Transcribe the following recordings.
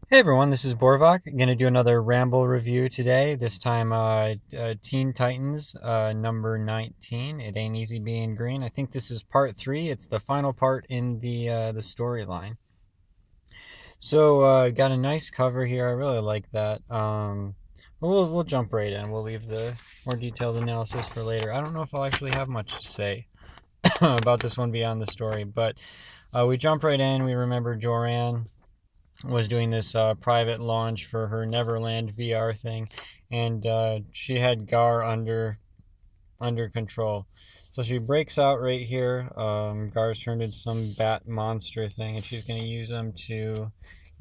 Hey everyone, this is Borvok. I'm gonna do another Ramble review today. This time, Teen Titans, number 19. It ain't easy being green. I think this is part three. It's the final part in the storyline. So, got a nice cover here. I really like that. But we'll jump right in. We'll leave the more detailed analysis for later. I don't know if I'll actually have much to say about this one beyond the story, but we jump right in. We remember Joran was doing this private launch for her Neverland VR thing, and she had Gar under control. So she breaks out right here. Gar's turned into some bat monster thing, and she's going to use him to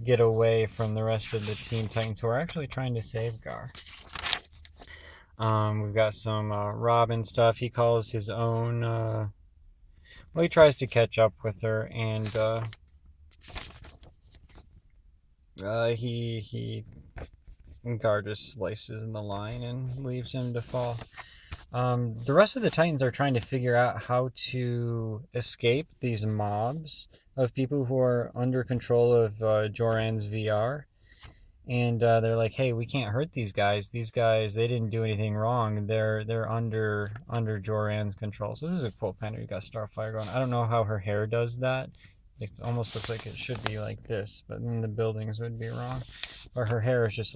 get away from the rest of the Teen Titans who are actually trying to save Gar. We've got some Robin stuff. He calls his own. Well, he tries to catch up with her, and he Gar just slices in the line and leaves him to fall. The rest of the Titans are trying to figure out how to escape these mobs of people who are under control of Joran's VR. And they're like, "Hey, we can't hurt these guys. These guys, they didn't do anything wrong. They're under Joran's control." So this is a cool panel. You got Starfire going. I don't know how her hair does that. It almost looks like it should be like this, but then the buildings would be wrong. Or her hair is just,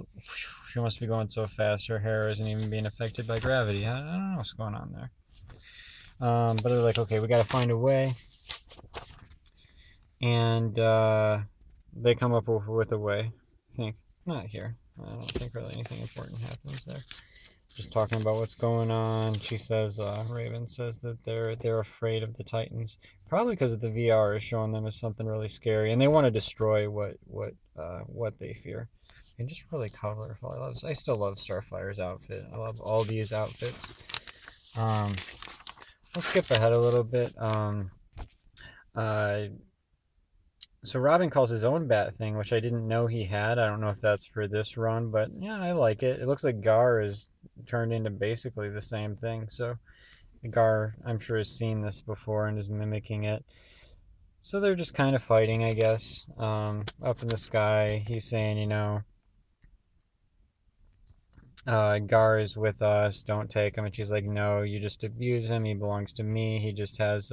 she must be going so fast. Her hair isn't even being affected by gravity. I don't know what's going on there. But they're like, okay, we got to find a way, and they come up with a way. I think not here. I don't think really anything important happens there. Just talking about what's going on. She says, Raven says that they're afraid of the Titans, probably because the VR is showing them as something really scary, and they want to destroy what they fear. And just really colorful. I still love Starfire's outfit. I love all these outfits. Um, we'll skip ahead a little bit. Uh, so Robin calls his own bat thing, which I didn't know he had. I don't know if that's for this run, but yeah, I like it. It looks like Gar is turned into basically the same thing. So Gar, I'm sure, has seen this before and is mimicking it. So they're just kind of fighting, I guess. Up in the sky, he's saying, Gar is with us. Don't take him. And she's like, no, you just abuse him. He belongs to me. He just has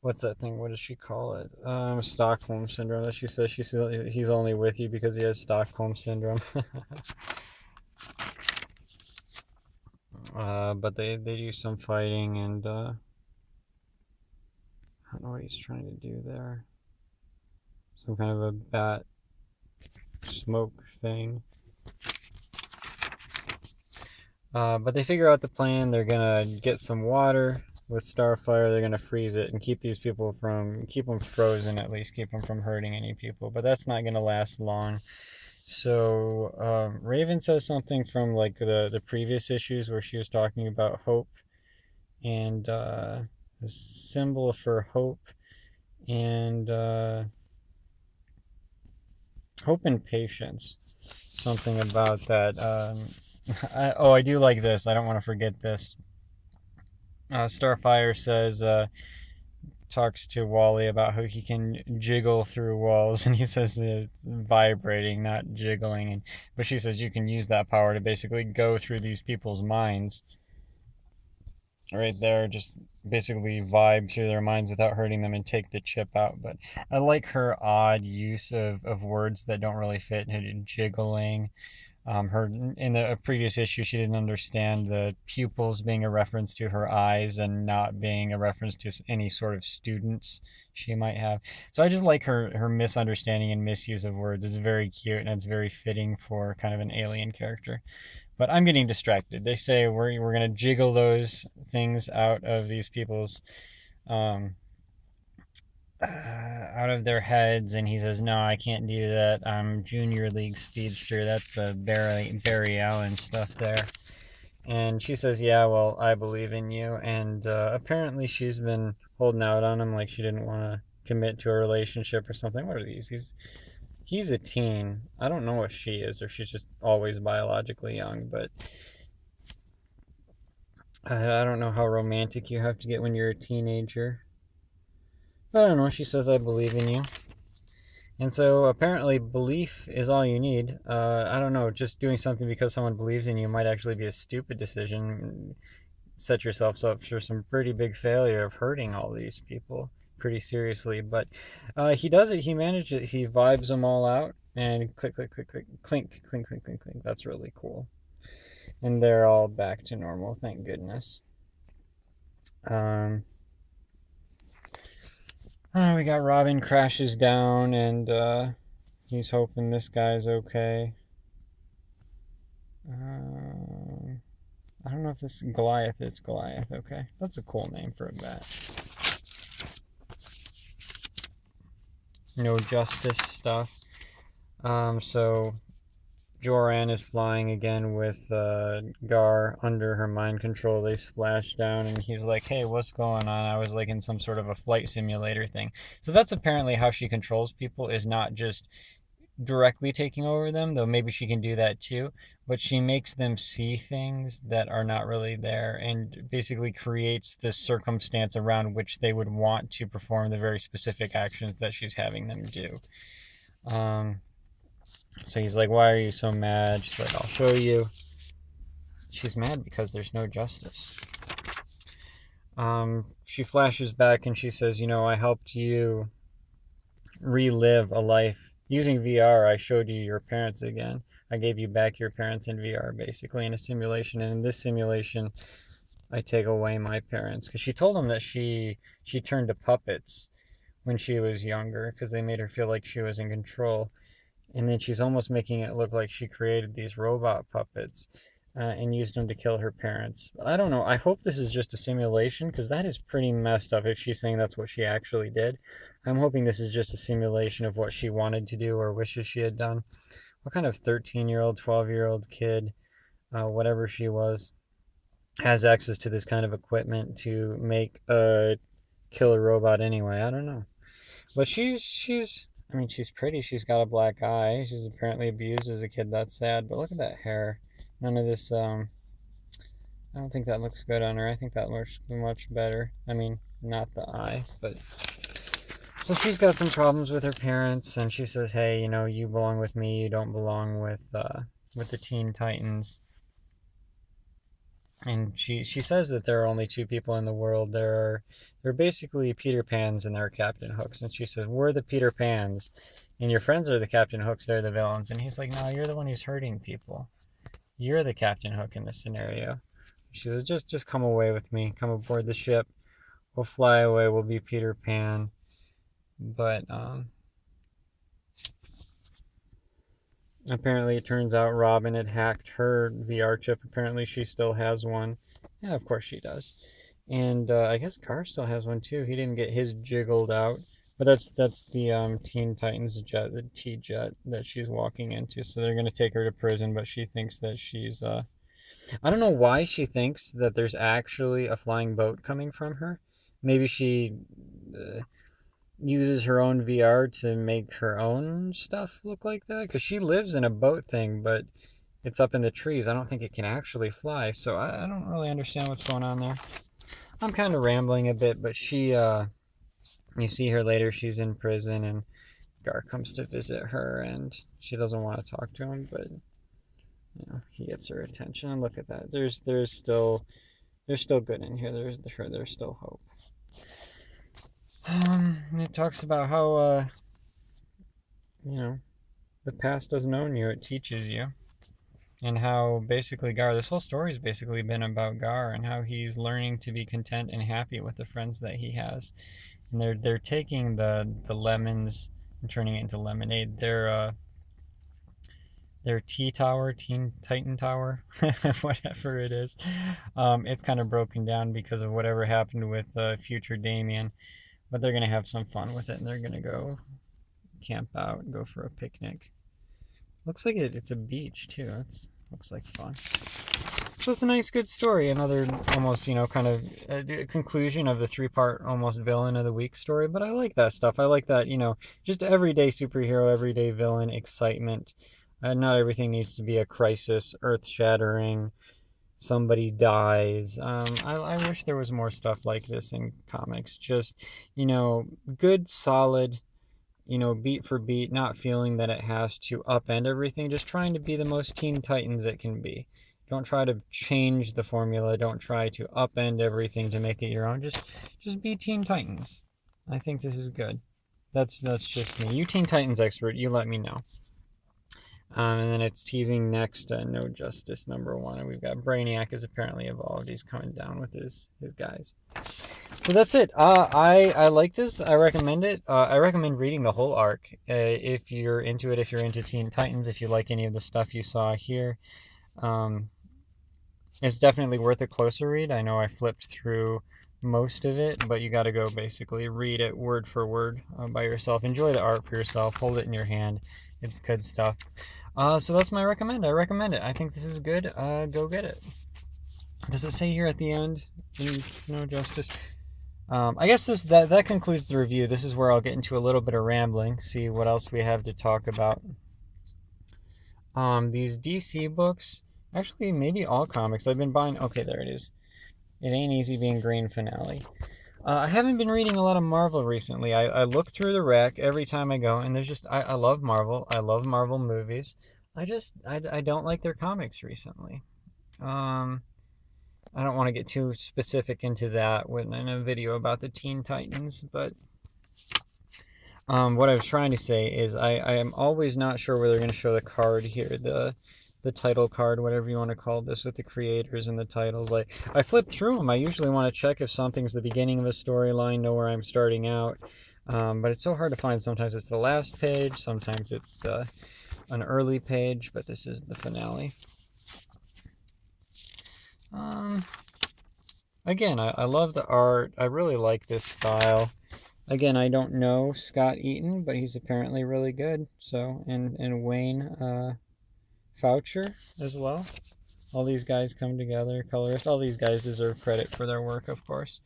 what's that thing? What does she call it? Stockholm syndrome. She says he's only with you because he has Stockholm syndrome. But they do some fighting, and I don't know what he's trying to do there. Some kind of a bat smoke thing. But they figure out the plan. They're gonna get some water with Starfire. They're gonna freeze it and keep them frozen, at least keep them from hurting any people. But that's not gonna last long. So Raven says something from like the previous issues where she was talking about hope and the symbol for hope and hope and patience. Something about that. I do like this. I don't want to forget this. Starfire says, talks to Wally about how he can jiggle through walls, and he says that it's vibrating, not jiggling. But she says you can use that power to basically go through these people's minds. Right there, just basically vibe through their minds without hurting them and take the chip out. But I like her odd use of words that don't really fit. Jiggling, her in the previous issue, she didn't understand the pupils being a reference to her eyes and not being a reference to any sort of students she might have. So I just like her misunderstanding and misuse of words. It's very cute and it's very fitting for kind of an alien character. But I'm getting distracted. They say we're gonna jiggle those things out of these people's um, out of their heads, and he says, "No, I can't do that. I'm Junior League Speedster. That's Barry Allen stuff there." And she says, "Yeah, well, I believe in you." And apparently, she's been holding out on him, like she didn't want to commit to a relationship or something. What are these? He's a teen. I don't know if she is, or she's just always biologically young, but I don't know how romantic you have to get when you're a teenager. But I don't know. She says, "I believe in you." And so apparently belief is all you need. I don't know, just doing something because someone believes in you might actually be a stupid decision. Set yourself up for some pretty big failure of hurting all these people pretty seriously. But he does it. He manages it. He vibes them all out and click, click, click, click, clink, clink, clink, clink, clink. That's really cool. And they're all back to normal. Thank goodness. Um, we got Robin crashes down and he's hoping this guy's okay. I don't know if this is Goliath. It's Goliath. Okay, that's a cool name for a bat. No justice stuff. So Joran is flying again with Gar under her mind control. They splash down, and he's like, "Hey, what's going on?" I was like in some sort of a flight simulator thing. So that's apparently how she controls people, is not just directly taking over them, though maybe she can do that too, but she makes them see things that are not really there and basically creates this circumstance around which they would want to perform the very specific actions that she's having them do. Um, so he's like, "Why are you so mad?" She's like, "I'll show you." She's mad because there's no justice. She flashes back and she says, I helped you relive a life. Using VR, I showed you your parents again. I gave you back your parents in VR, basically, in a simulation. And in this simulation, I take away my parents. Because she told them that she turned to puppets when she was younger because they made her feel like she was in control. And then she's almost making it look like she created these robot puppets and used them to kill her parents. I don't know. I hope this is just a simulation because that is pretty messed up if she's saying that's what she actually did. I'm hoping this is just a simulation of what she wanted to do or wishes she had done. What kind of 13-year-old, 12-year-old kid, whatever she was, has access to this kind of equipment to make a killer robot anyway? I don't know. But I mean, she's pretty. She's got a black eye. She's apparently abused as a kid. That's sad. But look at that hair. None of this, I don't think that looks good on her. I think that looks much better. I mean, not the eye, but. So she's got some problems with her parents, and she says, hey, you belong with me. You don't belong with the Teen Titans. And she says that there are only two people in the world. There are basically Peter Pans and there are Captain Hooks. And she says, we're the Peter Pans, and your friends are the Captain Hooks. They're the villains. And he's like, no, you're the one who's hurting people. You're the Captain Hook in this scenario. She says, just come away with me. Come aboard the ship. We'll fly away. We'll be Peter Pan. But apparently it turns out Robin had hacked her VR chip. Apparently she still has one. Yeah, of course she does. And I guess Gar still has one too. He didn't get his jiggled out. But that's the Teen Titans jet, the T-Jet that she's walking into. So they're going to take her to prison, but she thinks that she's... I don't know why she thinks that there's actually a flying boat coming from her. Maybe she uses her own VR to make her own stuff look like that. Because she lives in a boat thing, but it's up in the trees. I don't think it can actually fly. So I don't really understand what's going on there. I'm kind of rambling a bit, but she... you see her later, she's in prison, and Gar comes to visit her, and she doesn't want to talk to him, but he gets her attention. And look at that. There's still good in here. There's still hope. It talks about how the past doesn't own you; it teaches you, and how basically Gar. This whole story has basically been about Gar and how he's learning to be content and happy with the friends that he has. And they're taking the lemons and turning it into lemonade. Their Teen Titan Tower, whatever it is. It's kind of broken down because of whatever happened with future Damien, but they're gonna have some fun with it, and they're gonna go camp out and go for a picnic. Looks like it's a beach too. Looks like fun. So it's a nice, good story. Another almost, kind of a conclusion of the three-part almost villain of the week story. But I like that stuff. I like that, just everyday superhero, everyday villain excitement. Not everything needs to be a crisis, earth-shattering, somebody dies. I wish there was more stuff like this in comics. Just, good, solid, you know, beat for beat, not feeling that it has to upend everything, just trying to be the most Teen Titans it can be. Don't try to change the formula. Don't try to upend everything to make it your own. Just be Teen Titans. I think this is good. That's just me. You Teen Titans expert, you let me know. And then it's teasing next, No Justice #1. And we've got Brainiac is apparently evolved. He's coming down with his guys. So that's it. I like this. I recommend it. I recommend reading the whole arc if you're into it, if you're into Teen Titans, if you like any of the stuff you saw here. It's definitely worth a closer read. I know I flipped through most of it, but you got to go basically read it word for word by yourself. Enjoy the art for yourself. Hold it in your hand. It's good stuff. So that's my recommend. I recommend it. I think this is good. Go get it. Does it say here at the end? No Justice. I guess that concludes the review. This is where I'll get into a little bit of rambling. See what else we have to talk about. These DC books. Actually, maybe all comics. I've been buying... Okay, there it is. It Ain't Easy Being Green finale. I haven't been reading a lot of Marvel recently. I look through the rack every time I go, and there's just... I love Marvel. I love Marvel movies. I don't like their comics recently. I don't want to get too specific into that in a video about the Teen Titans, but... what I was trying to say is I am always not sure where they're going to show the card here, the title card, whatever you want to call this, with the creators and the titles. Like, I flip through them. I usually want to check if something's the beginning of a storyline, know where I'm starting out. But it's so hard to find. Sometimes it's the last page, sometimes it's an early page, but this is the finale. Again, I love the art. I really like this style. Again, I don't know Scott Eaton, but he's apparently really good. So, and Wayne Foucher as well. All these guys come together, colorists. All these guys deserve credit for their work, of course.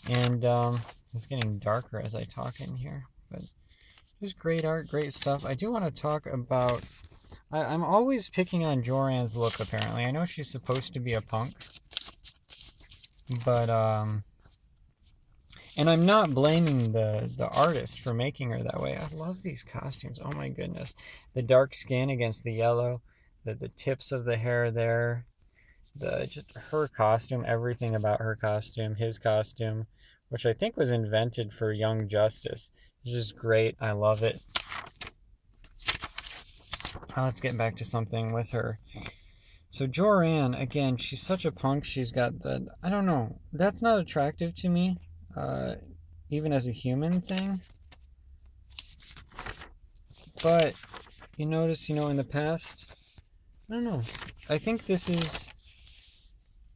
And it's getting darker as I talk in here, but just great art, great stuff. I do want to talk about... I'm always picking on Joran's look, apparently. I know she's supposed to be a punk, but and I'm not blaming the artist for making her that way. I love these costumes. Oh my goodness. The dark skin against the yellow, the tips of the hair there, just her costume, everything about her costume, his costume, which I think was invented for Young Justice. It's just great. I love it. Let's get back to something with her. So Joran, again, she's such a punk. She's got I don't know. That's not attractive to me. Even as a human thing. But you notice, in the past, I don't know. I think this is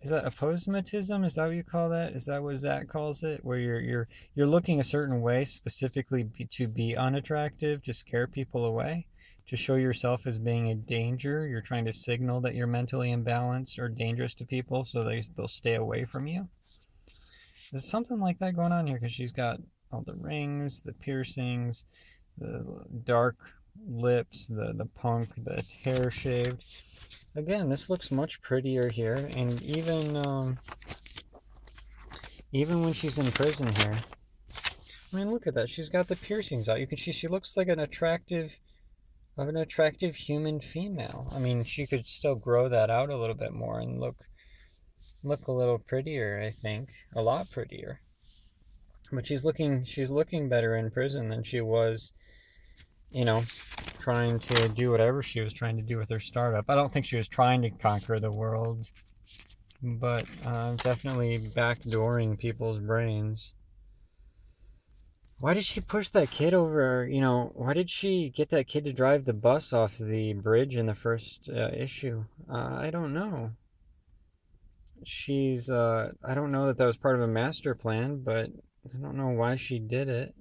that aposematism? Is that what you call that? Is that what Zach calls it? Where you're looking a certain way specifically to be unattractive, to scare people away, to show yourself as being a danger. You're trying to signal that you're mentally imbalanced or dangerous to people so they'll stay away from you. There's something like that going on here because she's got all the rings, the piercings, the dark lips, the punk, the hair shaved. Again, this looks much prettier here, and even when she's in prison here, I mean, look at that. She's got the piercings out. You can see she looks like an attractive human female. I mean, she could still grow that out a little bit more and look a little prettier, I think. A lot prettier. But she's looking better in prison than she was, trying to do whatever she was trying to do with her startup. I don't think she was trying to conquer the world, but definitely backdooring people's brains. Why did she push that kid over, why did she get that kid to drive the bus off the bridge in the first issue? I don't know. I don't know that was part of a master plan, but I don't know why she did it.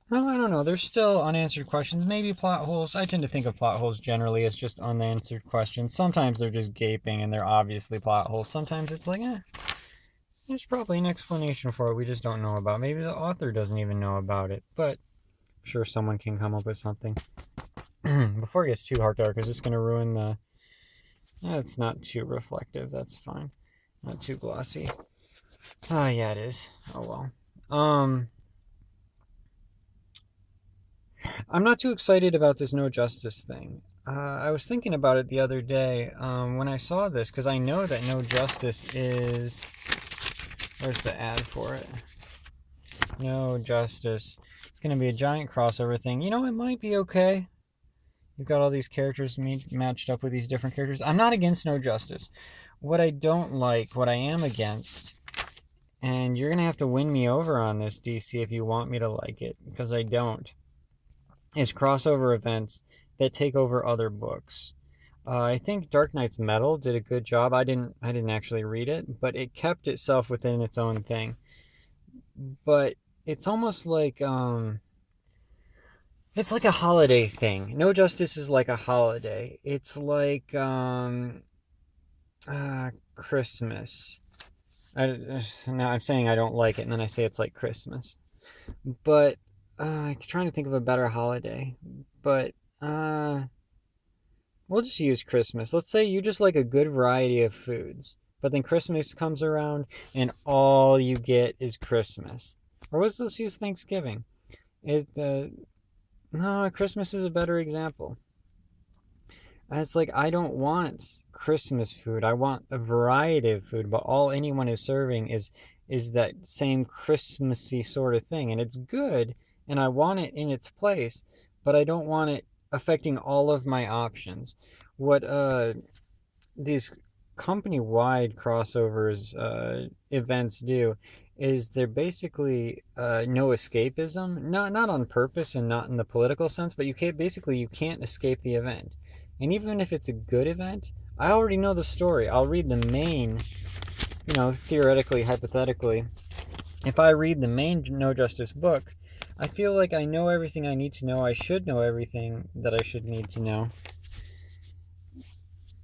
Well, I don't know. There's still unanswered questions. Maybe plot holes. I tend to think of plot holes generally as just unanswered questions. Sometimes they're just gaping and they're obviously plot holes. Sometimes it's like, there's probably an explanation for it we just don't know about. Maybe the author doesn't even know about it, but I'm sure someone can come up with something. Before it gets too dark, is this going to ruin the... it's not too reflective. That's fine. Not too glossy. Yeah, it is. Oh, well. I'm not too excited about this no justice thing. I was thinking about it the other day when I saw this, because I know that no justice is. Where's the ad for it? No justice. It's going to be a giant crossover thing. You know, it might be okay. You've got all these characters matched up with these different characters. I'm not against no justice. What I don't like, what I am against, and you're going to have to win me over on this, DC, if you want me to like it, because I don't, is crossover events that take over other books. I think Dark Knight's Metal did a good job. I didn't actually read it, but it kept itself within its own thing. But it's almost like it's like a holiday thing. No Justice is like a holiday. It's like Christmas. Now I'm saying I don't like it, and then I say it's like Christmas. But I'm trying to think of a better holiday. But we'll just use Christmas. Let's say you just like a good variety of foods, but then Christmas comes around and all you get is Christmas. Or let's use Thanksgiving. It No, Christmas is a better example. It's like I don't want Christmas food. I want a variety of food, but all anyone is serving is that same Christmassy sort of thing, and it's good, and I want it in its place, but I don't want it affecting all of my options. What these company-wide crossovers events do is they're basically no escapism, not on purpose and not in the political sense, but you can't escape the event. And even if it's a good event, I already know the story. I'll read the main, theoretically, hypothetically. If I read the main No Justice book, I feel like I know everything I need to know. I should know everything that I should need to know.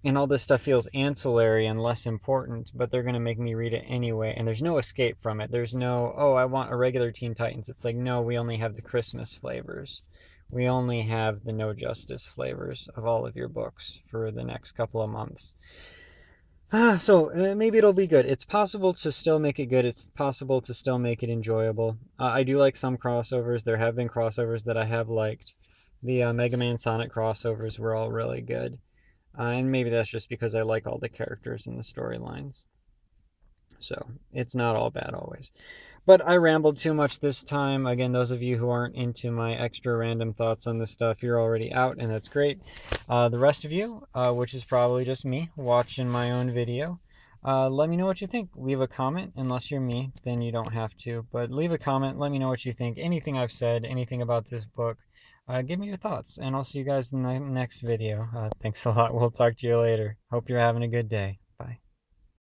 And all this stuff feels ancillary and less important, but they're going to make me read it anyway, and there's no escape from it. There's no, oh, I want a regular Teen Titans. It's like, no, we only have the Christmas flavors. We only have the No Justice flavors of all of your books for the next couple of months. So maybe it'll be good. It's possible to still make it good. It's possible to still make it enjoyable. I do like some crossovers. There have been crossovers that I have liked. The Mega Man Sonic crossovers were all really good. And maybe that's just because I like all the characters and the storylines. So it's not all bad always. But I rambled too much this time. Again, those of you who aren't into my extra random thoughts on this stuff, you're already out, and that's great. The rest of you, which is probably just me watching my own video, let me know what you think. Leave a comment. Unless you're me, then you don't have to. But leave a comment. Let me know what you think. Anything I've said, anything about this book. Give me your thoughts, and I'll see you guys in the next video. Thanks a lot. We'll talk to you later. Hope you're having a good day.